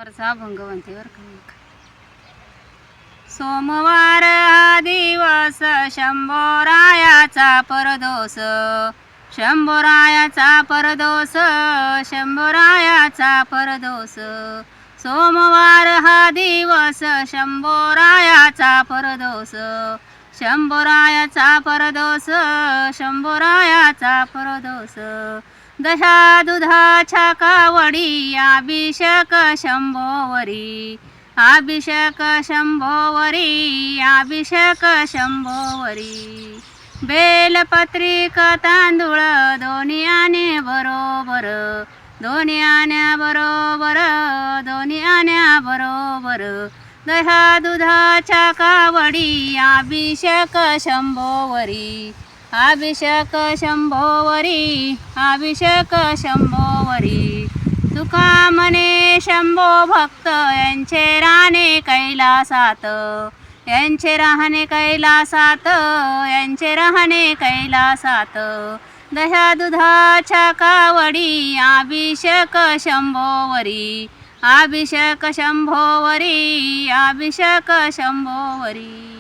वरचा भंगवंतीवर काही सोमवार हा दिवस शंभोरायाचा परदोष, शंभोरायाचा परदोष, शंभोरायाचा परदोष. सोमवार हा दिवस शंभोरायाचा परदोष, शंभोरायाचा परदोष, शंभोरायाचा परदोष. दशा दुधाच्या कावडी अभिषेक शंभोवरी, अभिषेक शंभोवरी, अभिषेक शंभोवरी. बेलपत्रिक तांदूळ दोन्ही आणे बरोबर, दोन्ही आण्या बरोबर, दोन्ही आण्या बरोबर. दह्या दुधाच्या कावडी अभिषेक शंभोवरी, अभिषेक शंभोवरी, अभिषेक शंभोवरी. तुका म्हणे शंभो भक्त यांचे राहणे कैलासात, यांचे राहणे कैलासात, यांचे राहणे कैलासात. दह्या दुधाच्या कावडी अभिषेक शंभोवरी, अभिषेक शंभोवरी, अभिषेक शंभोवरी.